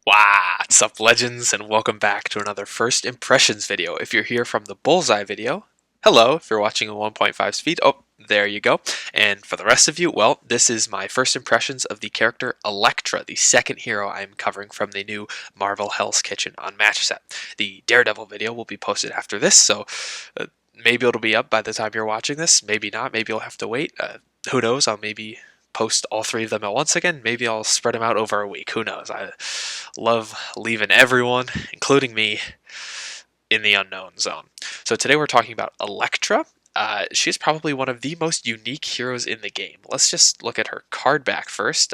What's up, legends, and welcome back to another first impressions video. If you're here from the bullseye video, hello. If you're watching in 1.5 speed, oh, there you go. And for the rest of you, well, this is my first impressions of the character Elektra, the second hero I'm covering from the new Marvel Hell's Kitchen Unmatched set. The Daredevil video will be posted after this, so maybe it'll be up by the time you're watching this. Maybe not. Maybe you'll have to wait. Who knows? I'll maybe post all three of them at once again. Maybe I'll spread them out over a week. Who knows? I love leaving everyone, including me, in the unknown zone. So today we're talking about Elektra. She is probably one of the most unique heroes in the game. Let's just look at her card back first.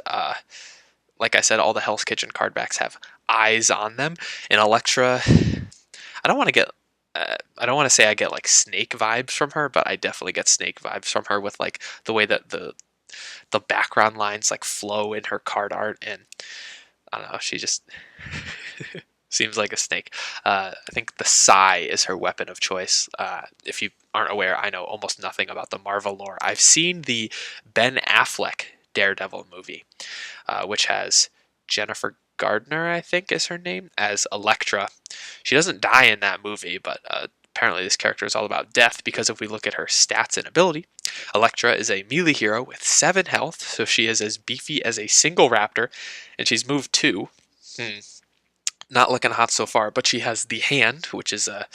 Like I said, all the Hell's Kitchen card backs have eyes on them. And Elektra, I don't want to get I don't want to say I get like Snake vibes from her, but I definitely get Snake vibes from her with like the way that the background lines like flow in her card art, and I don't know, she just seems like a snake. I think the Sai is her weapon of choice. If you aren't aware, I know almost nothing about the Marvel lore. I've seen the Ben Affleck Daredevil movie, which has Jennifer Gardner, I think is her name, as Elektra. She doesn't die in that movie, but apparently this character is all about death, because if we look at her stats and ability, Elektra is a melee hero with 7 health, so she is as beefy as a single raptor, and she's moved 2. Not looking hot so far, but she has the Hand, which is a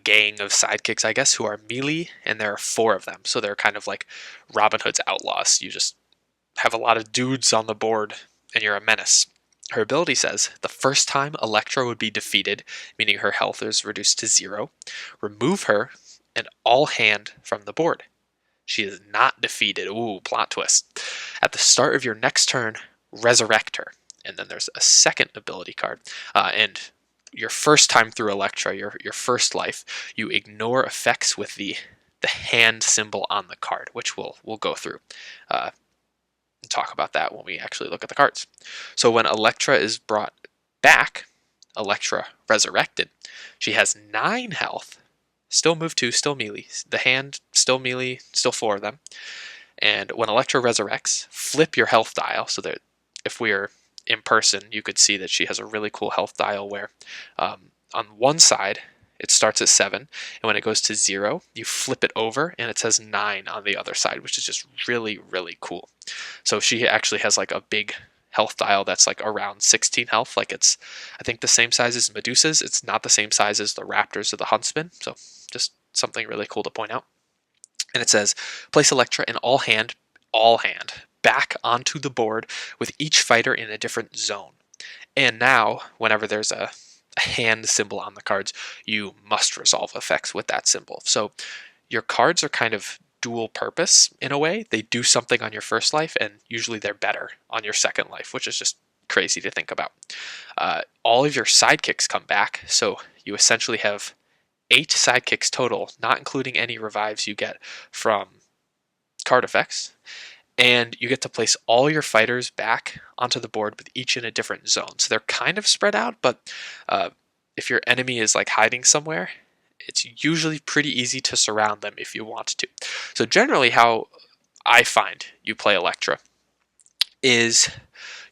gang of sidekicks, I guess, who are melee, and there are 4 of them, so they're kind of like Robin Hood's outlaws. You just have a lot of dudes on the board, and you're a menace. Her ability says, the first time Elektra would be defeated, meaning her health is reduced to 0, remove her and all Hand from the board. She is not defeated. Ooh, plot twist. At the start of your next turn, resurrect her. And then there's a second ability card. And your first time through Elektra, your first life, you ignore effects with the hand symbol on the card, which we'll go through. Talk about that when we actually look at the cards. So when Elektra is brought back, Elektra resurrected, she has 9 health, still move 2, still melee, the Hand still melee, still 4 of them. And when Elektra resurrects, flip your health dial so that if we're in person, you could see that she has a really cool health dial where on one side it starts at 7, and when it goes to 0, you flip it over and it says 9 on the other side, which is just really, really cool. So she actually has like a big health dial that's like around 16 health. Like it's, I think, the same size as Medusa's. It's not the same size as the Raptors or the Huntsman. So just something really cool to point out. And it says, place Elektra in all hand, back onto the board with each fighter in a different zone. And now, whenever there's a hand symbol on the cards, you must resolve effects with that symbol. So your cards are kind of dual purpose in a way. They do something on your first life, and usually they're better on your second life, which is just crazy to think about. All of your sidekicks come back, so you essentially have 8 sidekicks total, not including any revives you get from card effects. And you get to place all your fighters back onto the board with each in a different zone. So they're kind of spread out, but if your enemy is like hiding somewhere, it's usually pretty easy to surround them if you want to. So generally how I find you play Elektra is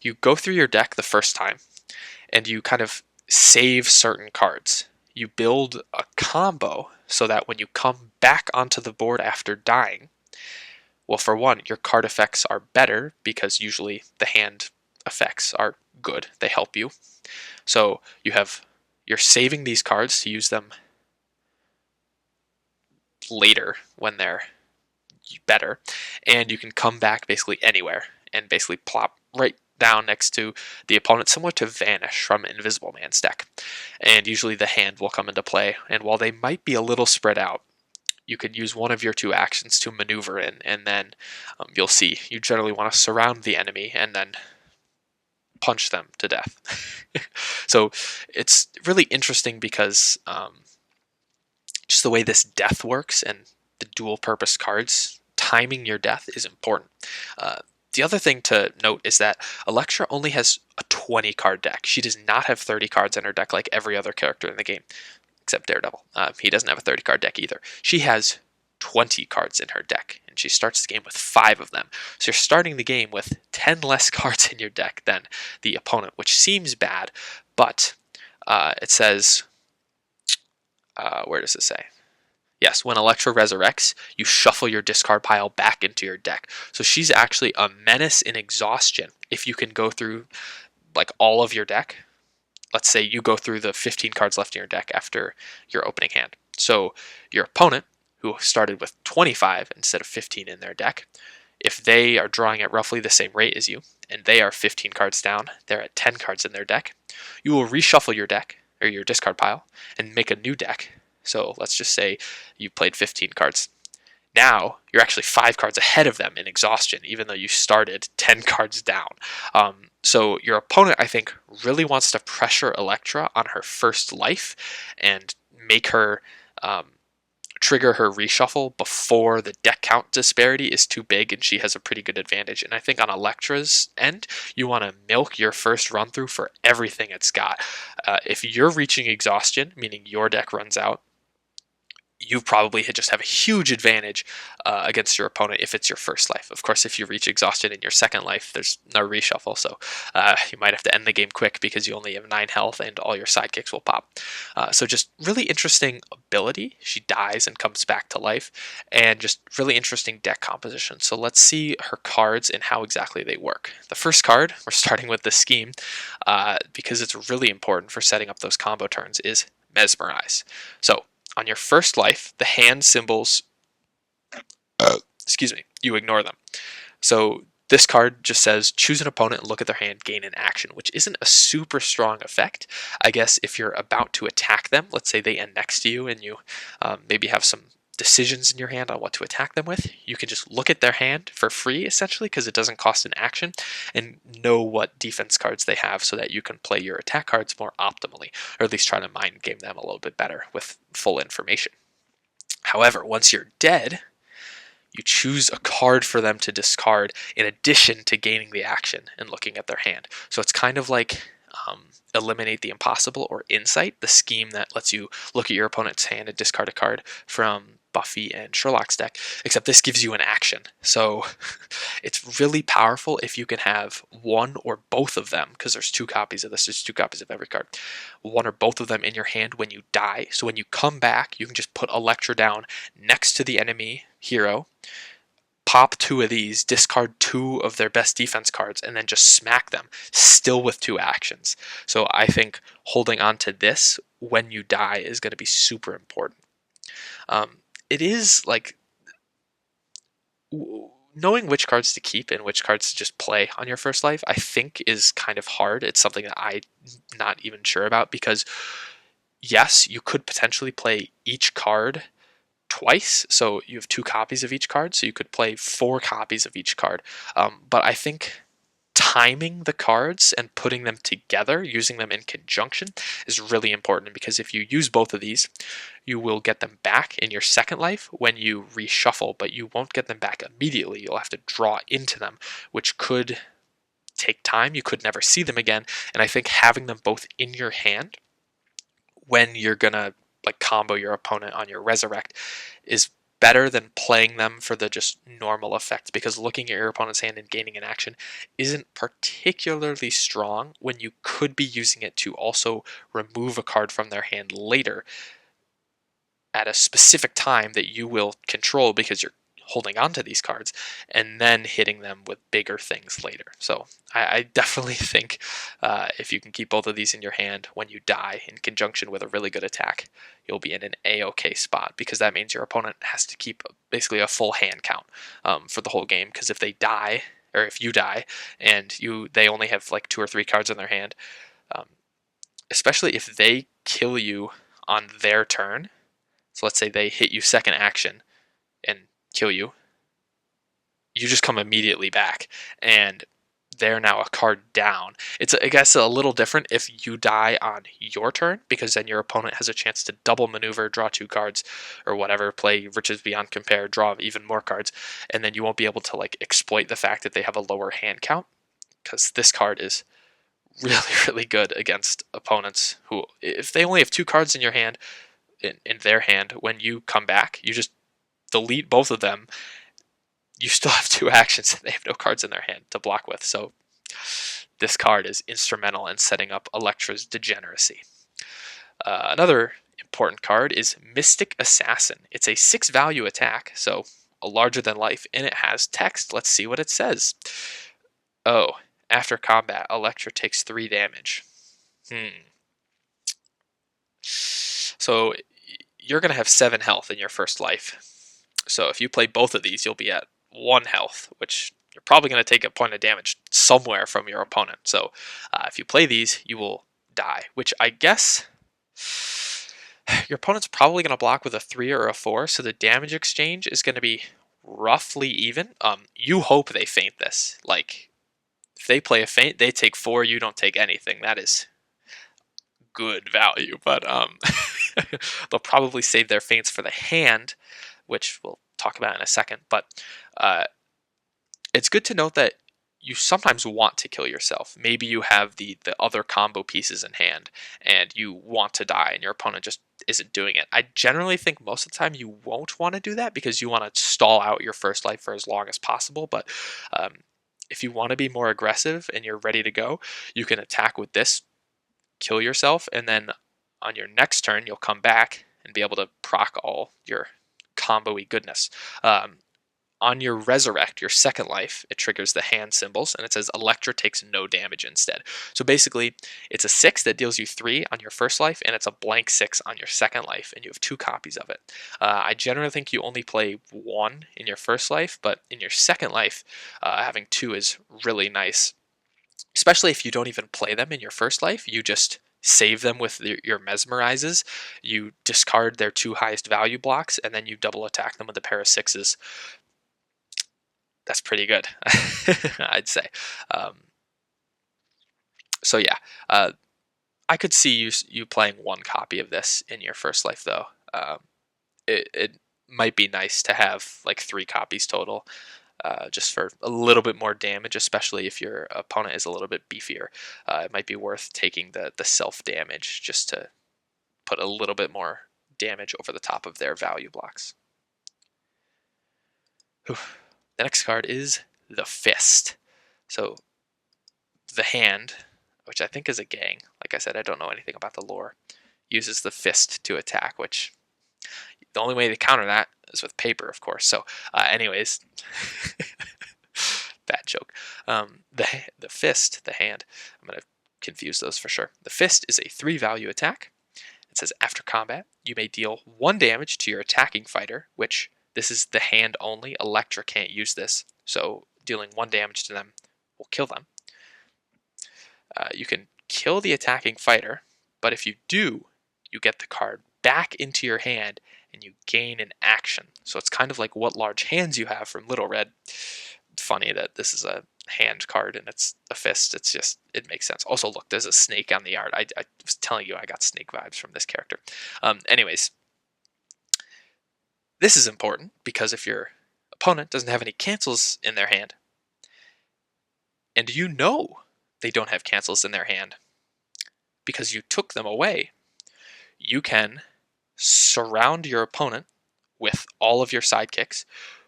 you go through your deck the first time and you kind of save certain cards. You build a combo so that when you come back onto the board after dying, well, for one, your card effects are better because usually the hand effects are good. They help you. So you're saving these cards to use them later when they're better, and you can come back basically anywhere and basically plop right down next to the opponent, similar to Vanish from Invisible Man's deck. And usually the hand will come into play, and while they might be a little spread out, you can use one of your 2 actions to maneuver in, and then you'll see you generally want to surround the enemy and then punch them to death. So it's really interesting because just the way this death works and the dual purpose cards, timing your death is important. The other thing to note is that Elektra only has a 20 card deck. She does not have 30 cards in her deck like every other character in the game, except Daredevil. He doesn't have a 30 card deck either. She has 20 cards in her deck, and and she starts the game with 5 of them. So you're starting the game with 10 less cards in your deck than the opponent, which seems bad, but it says, where does it say? Yes, when Elektra resurrects, you shuffle your discard pile back into your deck. So she's actually a menace in exhaustion if you can go through like all of your deck. Let's say you go through the 15 cards left in your deck after your opening hand. So your opponent, who started with 25 instead of 15 in their deck, if they are drawing at roughly the same rate as you, and they are 15 cards down, they're at 10 cards in their deck, you will reshuffle your deck, or your discard pile, and make a new deck. So let's just say you played 15 cards. Now you're actually 5 cards ahead of them in exhaustion, even though you started 10 cards down. So your opponent, I think, really wants to pressure Elektra on her first life and make her trigger her reshuffle before the deck count disparity is too big and she has a pretty good advantage. And I think on Elektra's end, you want to milk your first run through for everything it's got. If you're reaching exhaustion, meaning your deck runs out, you probably just have a huge advantage against your opponent if it's your first life. Of course, if you reach exhaustion in your second life, there's no reshuffle, so you might have to end the game quick because you only have 9 health and all your sidekicks will pop. So just really interesting ability. She dies and comes back to life, and just really interesting deck composition. So let's see her cards and how exactly they work. The first card, we're starting with the scheme, because it's really important for setting up those combo turns, is Mesmerize. So on your first life, the hand symbols, you ignore them. So this card just says choose an opponent and look at their hand, gain an action, which isn't a super strong effect. I guess if you're about to attack them, let's say they end next to you and you maybe have some decisions in your hand on what to attack them with, you can just look at their hand for free, essentially, because it doesn't cost an action, and know what defense cards they have so that you can play your attack cards more optimally, or at least try to mind game them a little bit better with full information. However, once you're dead, you choose a card for them to discard in addition to gaining the action and looking at their hand. So it's kind of like Eliminate the Impossible or Insight, the scheme that lets you look at your opponent's hand and discard a card from Buffy and Sherlock's deck, except this gives you an action. So it's really powerful if you can have one or both of them, because there's 2 copies of this, there's 2 copies of every card, one or both of them in your hand when you die. So when you come back, you can just put Elektra down next to the enemy hero, pop 2 of these, discard 2 of their best defense cards, and then just smack them, still with 2 actions. So I think holding on to this when you die is going to be super important. It is like knowing which cards to keep and which cards to just play on your first life, I think is kind of hard. It's something that I'm not even sure about, because yes, you could potentially play each card twice, so you have 2 copies of each card, so you could play 4 copies of each card. But I think timing the cards and putting them together, using them in conjunction, is really important, because if you use both of these, you will get them back in your second life when you reshuffle, but you won't get them back immediately. You'll have to draw into them, which could take time. You could never see them again, and I think having them both in your hand when you're gonna like combo your opponent on your resurrect is better than playing them for the just normal effect, because looking at your opponent's hand and gaining an action isn't particularly strong when you could be using it to also remove a card from their hand later at a specific time that you will control because you're holding on to these cards, and then hitting them with bigger things later. So I definitely think if you can keep both of these in your hand when you die in conjunction with a really good attack, you'll be in an A-OK spot, because that means your opponent has to keep basically a full hand count for the whole game, because if they die, or if you die and they only have like 2 or 3 cards in their hand, especially if they kill you on their turn, so let's say they hit you second action and kill you, you just come immediately back, and they're now a card down. It's, I guess, a little different if you die on your turn, because then your opponent has a chance to double maneuver, draw 2 cards, or whatever, play Riches Beyond Compare, draw even more cards, and then you won't be able to like exploit the fact that they have a lower hand count, because this card is really, really good against opponents who, if they only have 2 cards in your hand, in their hand, when you come back, you just delete both of them, you still have 2 actions and they have no cards in their hand to block with. So this card is instrumental in setting up Elektra's degeneracy. Another important card is Mystic Assassin. It's a 6 value attack, so a larger than life, and it has text. Let's see what it says. Oh, after combat, Elektra takes 3 damage. So you're going to have 7 health in your first life. So if you play both of these, you'll be at 1 health, which you're probably going to take a point of damage somewhere from your opponent. So if you play these, you will die, which I guess your opponent's probably going to block with a 3 or a 4, so the damage exchange is going to be roughly even. You hope they feint this. Like, if they play a feint, they take 4, you don't take anything. That is good value, but they'll probably save their feints for the hand, which we'll talk about in a second. But it's good to note that you sometimes want to kill yourself. Maybe you have the other combo pieces in hand and you want to die and your opponent just isn't doing it. I generally think most of the time you won't want to do that because you want to stall out your first life for as long as possible. But if you want to be more aggressive and you're ready to go, you can attack with this, kill yourself, and then on your next turn you'll come back and be able to proc all your combo-y goodness. On your resurrect, your second life, it triggers the hand symbols, and it says Elektra takes no damage instead. So basically, it's a 6 that deals you 3 on your first life, and it's a blank 6 on your second life, and you have 2 copies of it. I generally think you only play 1 in your first life, but in your second life, having 2 is really nice. Especially if you don't even play them in your first life, you just save them with your mesmerizes. You discard their 2 highest value blocks, and then you double attack them with a pair of 6s. That's pretty good, I'd say. So yeah, I could see you playing 1 copy of this in your first life, though. It might be nice to have like 3 copies total, just for a little bit more damage, especially if your opponent is a little bit beefier. It might be worth taking the self damage just to put a little bit more damage over the top of their value blocks. Whew. The next card is the Fist. So the hand, which I think is a gang, like I said, I don't know anything about the lore, uses the Fist to attack, which the only way to counter that is with paper, of course. So anyways, bad joke. The Fist, the hand, I'm going to confuse those for sure. The Fist is a 3 value attack. It says after combat, you may deal 1 damage to your attacking fighter, which this is the hand only. Elektra can't use this, so dealing 1 damage to them will kill them. You can kill the attacking fighter, but if you do, you get the card back into your hand and you gain an action. So it's kind of like what large hands you have from Little Red. Funny that this is a hand card and it's a fist. It's just, it makes sense. Also, look, there's a snake on the art. I was telling you I got snake vibes from this character. Anyways, this is important because if your opponent doesn't have any cancels in their hand, and you know they don't have cancels in their hand because you took them away, you can surround your opponent with all of your sidekicks,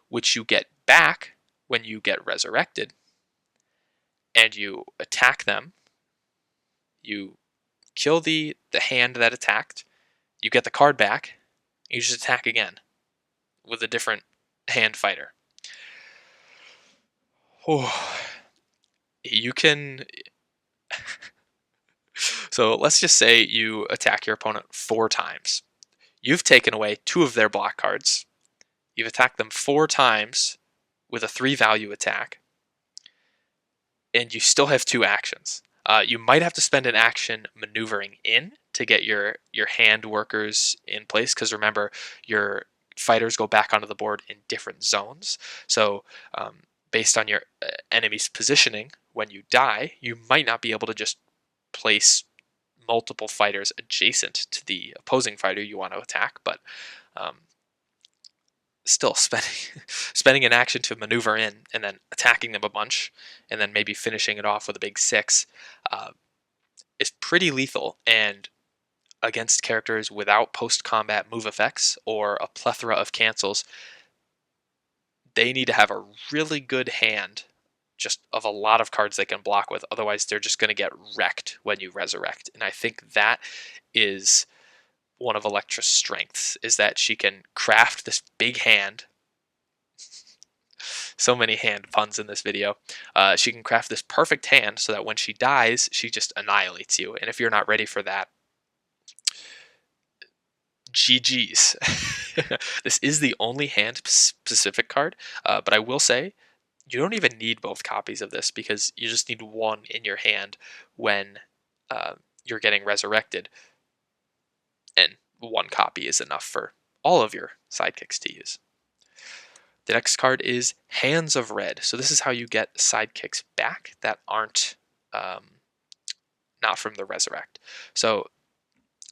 which you get back when you get resurrected, and you attack them. You kill the hand that attacked, you get the card back, you just attack again with a different hand fighter. Oh, you can... So let's just say you attack your opponent 4 times. You've taken away 2 of their block cards. You've attacked them 4 times with a 3 value attack, and you still have 2 actions. You might have to spend an action maneuvering in to get your hand workers in place, because remember, your fighters go back onto the board in different zones. So based on your enemy's positioning, when you die, you might not be able to just place multiple fighters adjacent to the opposing fighter you want to attack, but still spending an action to maneuver in and then attacking them a bunch and then maybe finishing it off with a big 6 is pretty lethal, and against characters without post-combat move effects or a plethora of cancels, they need to have a really good hand just of a lot of cards they can block with. Otherwise, they're just going to get wrecked when you resurrect. And I think that is one of Elektra's strengths, is that she can craft this big hand. So many hand puns in this video. She can craft this perfect hand so that when she dies, she just annihilates you. And if you're not ready for that, GG's. This is the only hand-specific card, but I will say you don't even need both copies of this because you just need one in your hand when you're getting resurrected, and one copy is enough for all of your sidekicks to use. The next card is Hands of Red. So this is how you get sidekicks back that aren't not from the resurrect. So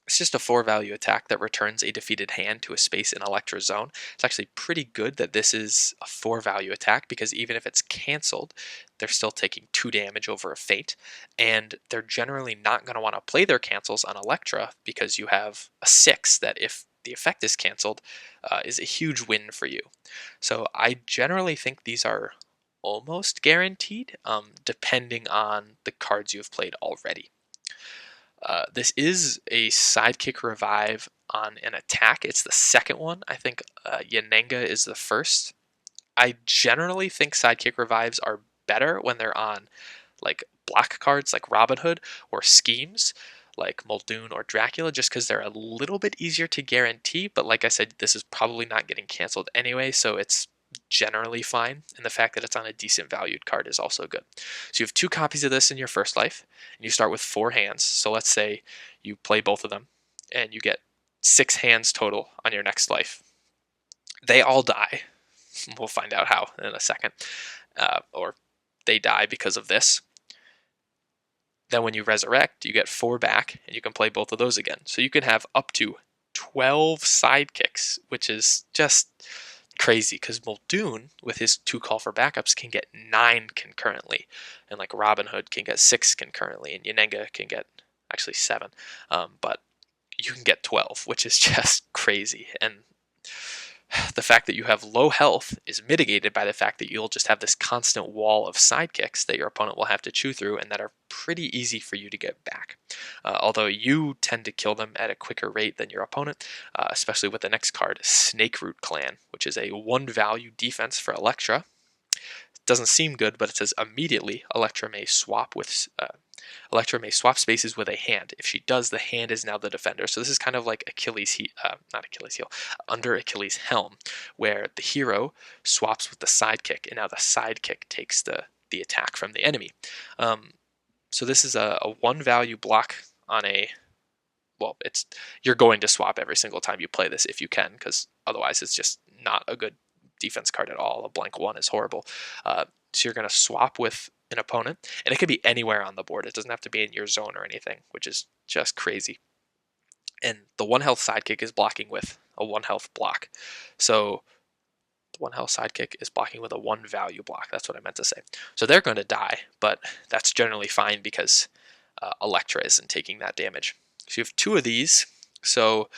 it's just a 4-value attack that returns a defeated hand to a space in Elektra's zone. It's actually pretty good that this is a 4-value attack because even if it's cancelled, they're still taking 2 damage over a feint, and they're generally not going to want to play their cancels on Elektra because you have a 6 that, if the effect is cancelled, is a huge win for you. So I generally think these are almost guaranteed, depending on the cards you've played already. This is a sidekick revive on an attack. It's the second one. I think Yanenga is the first. I generally think sidekick revives are better when they're on like black cards like Robin Hood or schemes like Muldoon or Dracula, just because they're a little bit easier to guarantee. But like I said, this is probably not getting canceled anyway, so it's generally fine, and the fact that it's on a decent valued card is also good. So you have 2 copies of this in your first life, and you start with 4 hands. So let's say you play both of them, and you get 6 hands total on your next life. They all die. We'll find out how in a second. Or they die because of this. Then when you resurrect, you get 4 back, and you can play both of those again. So you can have up to 12 sidekicks, which is just crazy because Muldoon, with his 2 call for backups, can get 9 concurrently, and like Robin Hood can get 6 concurrently, and Yanenga can get actually 7, but you can get 12, which is just crazy. And the fact that you have low health is mitigated by the fact that you'll just have this constant wall of sidekicks that your opponent will have to chew through, and that are pretty easy for you to get back. Although you tend to kill them at a quicker rate than your opponent, especially with the next card, Snake Root Clan, which is a 1-value defense for Elektra. Doesn't seem good, but it says immediately Elektra may swap spaces with a hand. If she does, the hand is now the defender. So this is kind of like Under Achilles' Helm, where the hero swaps with the sidekick, and now the sidekick takes the attack from the enemy. So this is a 1-value block on a, well, you're going to swap every single time you play this if you can, because otherwise it's just not a good defense card at all. A blank 1 is horrible. So you're going to swap with an opponent, and it could be anywhere on the board. It doesn't have to be in your zone or anything, which is just crazy. And the 1-health sidekick is blocking with a 1-health block. So the 1-health sidekick is blocking with a 1-value block. That's what I meant to say. So they're going to die, but that's generally fine because Elektra isn't taking that damage. So you have 2 of these, so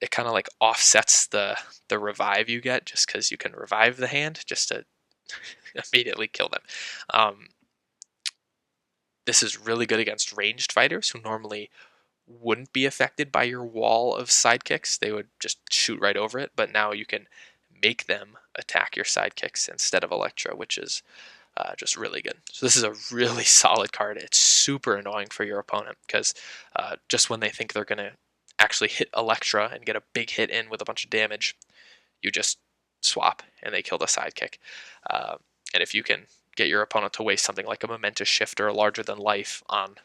it kind of like offsets the revive you get, just because you can revive the hand just to immediately kill them. This is really good against ranged fighters who normally wouldn't be affected by your wall of sidekicks. They would just shoot right over it, but now you can make them attack your sidekicks instead of Elektra, which is just really good. So this is a really solid card. It's super annoying for your opponent because just when they think they're going to actually hit Elektra and get a big hit in with a bunch of damage, you just swap and they kill the sidekick. And if you can get your opponent to waste something like a momentous shift or a larger than life on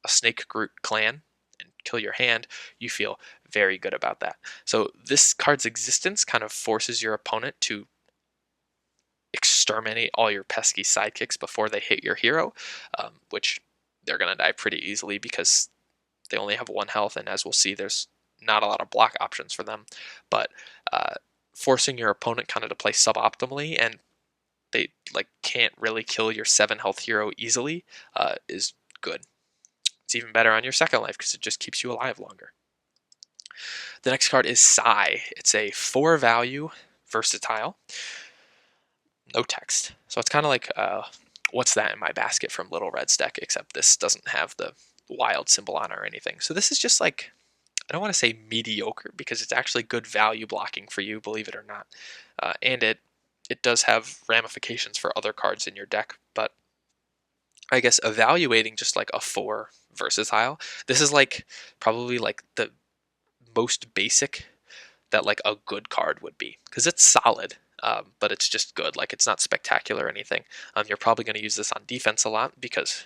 a Snake Root Clan and kill your hand, you feel very good about that. So this card's existence kind of forces your opponent to exterminate all your pesky sidekicks before they hit your hero, which they're going to die pretty easily because they only have 1 health, and as we'll see, there's not a lot of block options for them. But forcing your opponent kind of to play suboptimally, and they can't really kill your 7 health hero easily, is good. It's even better on your second life because it just keeps you alive longer. The next card is Sai. It's a 4-value versatile. no text. So it's kind of like what's that in my basket from Little Red's deck, except this doesn't have the wild symbol on it or anything. So this is just like, I don't want to say mediocre because it's actually good value blocking for you, believe it or not. And it does have ramifications for other cards in your deck, but I guess evaluating just like a 4 versatile, this is like probably like the most basic that like a good card would be because it's solid, but it's just good. Like it's not spectacular or anything. You're probably going to use this on defense a lot because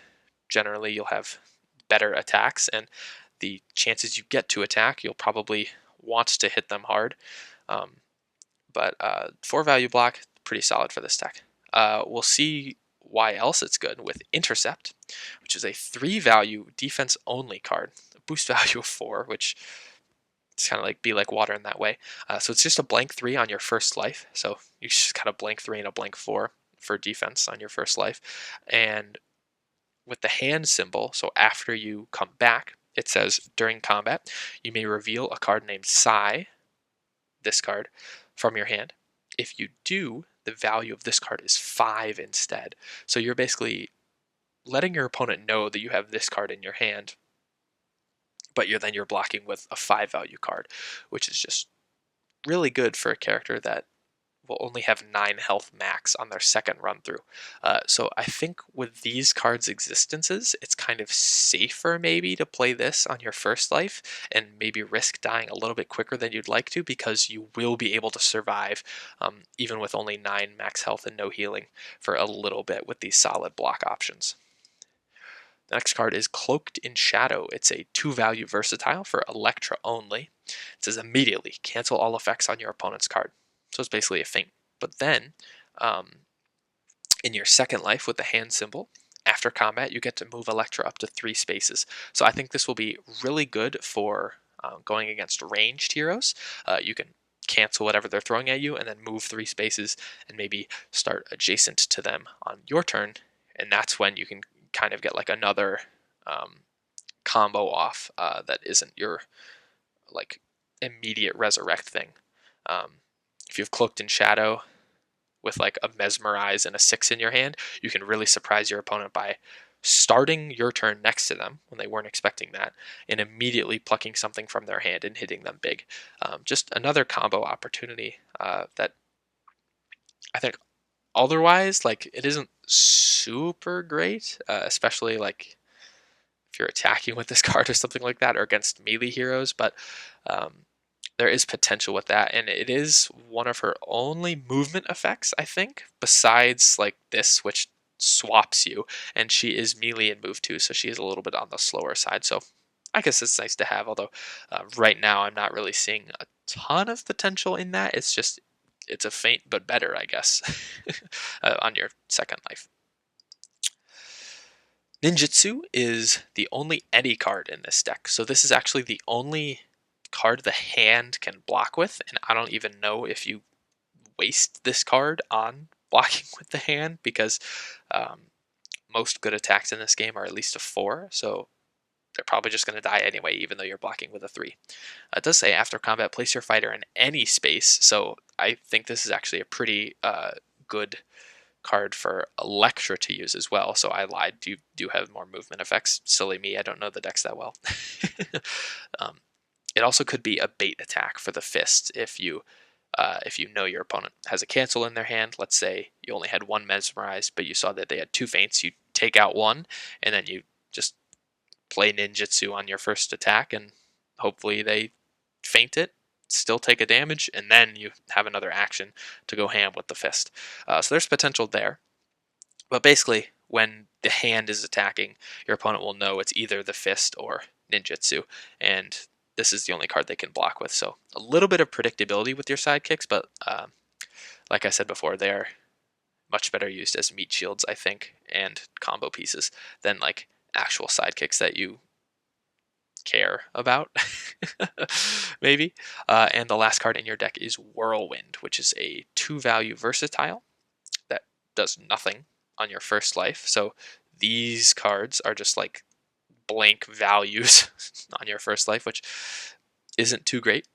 generally you'll have better attacks, and the chances you get to attack, you'll probably want to hit them hard. Um, but 4 value block, pretty solid for this deck. We'll see why else it's good with Intercept, which is a 3 value defense only card, a boost value of 4, which it's kind of like be like water in that way. So it's just a blank 3 on your first life. So you just got a blank 3 and a blank 4 for defense on your first life. And with the hand symbol, so after you come back, it says during combat, you may reveal a card named Psy, this card, from your hand. If you do, the value of this card is 5 instead. So you're basically letting your opponent know that you have this card in your hand, but you're blocking with a 5 value card, which is just really good for a character that will only have 9 health max on their second run through. So I think with these cards' existences, it's kind of safer maybe to play this on your first life and maybe risk dying a little bit quicker than you'd like to, because you will be able to survive even with only 9 max health and no healing for a little bit with these solid block options. The next card is Cloaked in Shadow. It's a 2 value versatile for Elektra only. It says immediately cancel all effects on your opponent's card. So it's basically a feint. But then, in your second life with the hand symbol, after combat, you get to move Elektra up to 3 spaces. So I think this will be really good for going against ranged heroes. You can cancel whatever they're throwing at you and then move 3 spaces and maybe start adjacent to them on your turn. And that's when you can kind of get like another combo off that isn't your like immediate resurrect thing. If you have Cloaked in Shadow with like a Mesmerize and a 6 in your hand, you can really surprise your opponent by starting your turn next to them when they weren't expecting that, and immediately plucking something from their hand and hitting them big. Just another combo opportunity that I think otherwise, like, it isn't super great, especially like if you're attacking with this card or something like that, or against melee heroes, but there is potential with that, and it is one of her only movement effects, I think, besides like this, which swaps you, and she is melee and move too, so she is a little bit on the slower side. So I guess it's nice to have, although right now I'm not really seeing a ton of potential in that. It's just, it's a feint, but better, I guess, on your second life. Ninjutsu is the only Eddie card in this deck. So this is actually the only card the hand can block with, and I don't even know if you waste this card on blocking with the hand, because most good attacks in this game are at least a 4, so they're probably just going to die anyway, even though you're blocking with a 3. It does say after combat, place your fighter in any space, so I think this is actually a pretty good card for Elektra to use as well. So I lied. You do have more movement effects. Silly me. I don't know the decks that well. It also could be a bait attack for the fist if you know your opponent has a cancel in their hand. Let's say you only had 1 mesmerized, but you saw that they had 2 feints. You take out 1, and then you just play ninjutsu on your first attack, and hopefully they feint it, still take a damage, and then you have another action to go ham with the fist. So there's potential there. But basically, when the hand is attacking, your opponent will know it's either the fist or ninjutsu, and this is the only card they can block with. So a little bit of predictability with your sidekicks, but like I said before, they are much better used as meat shields, I think, and combo pieces than like actual sidekicks that you care about, maybe. And the last card in your deck is Whirlwind, which is a 2 value versatile that does nothing on your first life. So these cards are just like blank values on your first life, which isn't too great.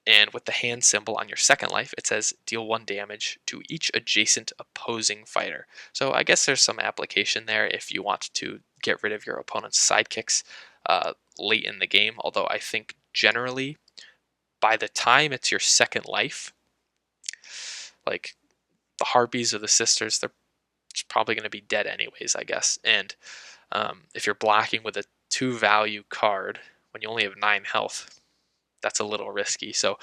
And with the hand symbol on your second life, it says deal 1 damage to each adjacent opposing fighter. So I guess there's some application there if you want to get rid of your opponent's sidekicks late in the game. Although I think generally by the time it's your second life, like the harpies or the sisters, they're probably going to be dead anyways, I guess. And if you're blocking with a 2 value card when you only have 9 health, that's a little risky. So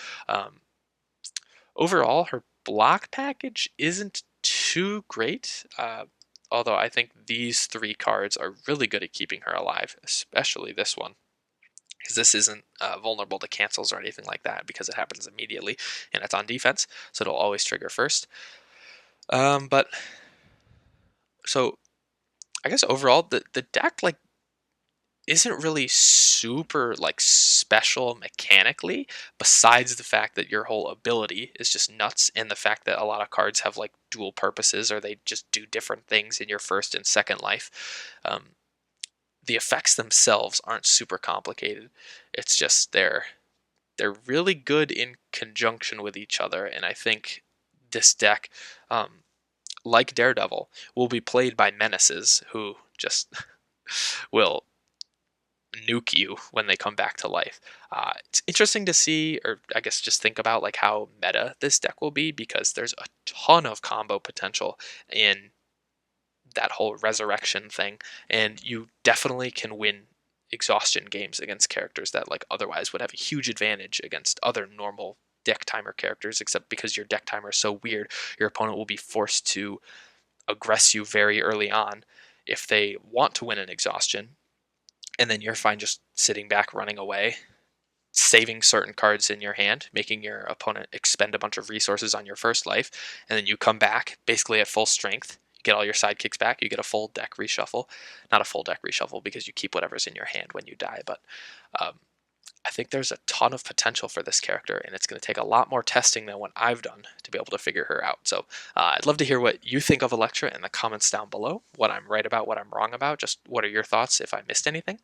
overall, her block package isn't too great. Although I think these 3 cards are really good at keeping her alive, especially this one. Because this isn't vulnerable to cancels or anything like that because it happens immediately and it's on defense, so it'll always trigger first. But so I guess overall the deck like isn't really super like special mechanically, besides the fact that your whole ability is just nuts, and the fact that a lot of cards have like dual purposes or they just do different things in your first and second life. The effects themselves aren't super complicated. It's just they're really good in conjunction with each other, and I think this deck, like Daredevil, will be played by menaces who just will nuke you when they come back to life. It's interesting to see, or I guess just think about like how meta this deck will be, because there's a ton of combo potential in that whole resurrection thing, and you definitely can win exhaustion games against characters that like otherwise would have a huge advantage against other normal deck timer characters, except because your deck timer is so weird, your opponent will be forced to aggress you very early on if they want to win an exhaustion, and then you're fine just sitting back, running away, saving certain cards in your hand, making your opponent expend a bunch of resources on your first life, and then you come back basically at full strength. You get all your sidekicks back. You get a full deck reshuffle. Not a full deck reshuffle because you keep whatever's in your hand when you die, but um, I think there's a ton of potential for this character, and it's going to take a lot more testing than what I've done to be able to figure her out. So I'd love to hear what you think of Elektra in the comments down below, what I'm right about, what I'm wrong about, just what are your thoughts if I missed anything.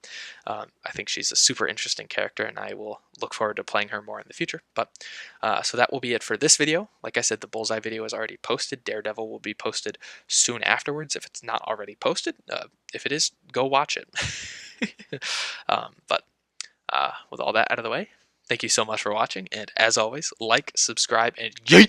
I think she's a super interesting character, and I will look forward to playing her more in the future. But so that will be it for this video. Like I said, the Bullseye video is already posted. Daredevil will be posted soon afterwards if it's not already posted. If it is, go watch it. But with all that out of the way, thank you so much for watching, and as always, like, subscribe, and yeet!